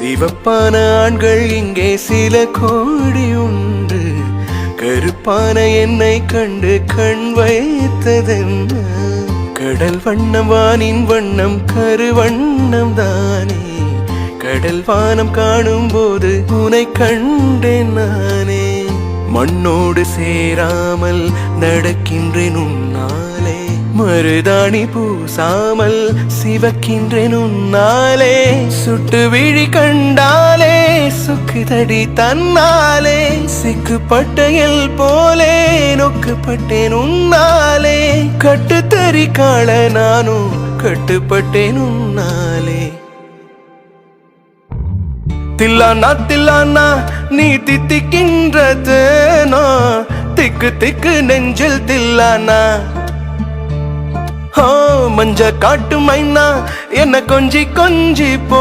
சிவப்பான ஆண்கள் இங்கே சில கோடி உண்டு, கருப்பான என்னை கண்டு கண் வைத்ததென்ன? கடல் வண்ணம் வானின் வண்ணம் கருவண்ணம் தானே, கடல் வானம் காணும் போது உனை கண்டேன் நானே. மண்ணோடு சேராமல் நடக்கின்றேன் உன்னாலே, மருதாணி பூசாமல் சிவக்கின்றேன் உன்னாலே. சுட்டு விழி கண்டாலே சுக்குதடி தன்னாலே, சிக்குப்பட்டையில் போலே நொக்குப்பட்டேன் உன்னாலே. கட்டுத்தறி காள நானும் கட்டுப்பட்டேன் உன்னாலே. தில்லானா தில்லானா நீ தித்திக்கின்றது, திக்கு திக்கு நெஞ்சில் தில்லானா. மஞ்ச காட்டு மைனா என்ன கொஞ்சி கொஞ்சி போ.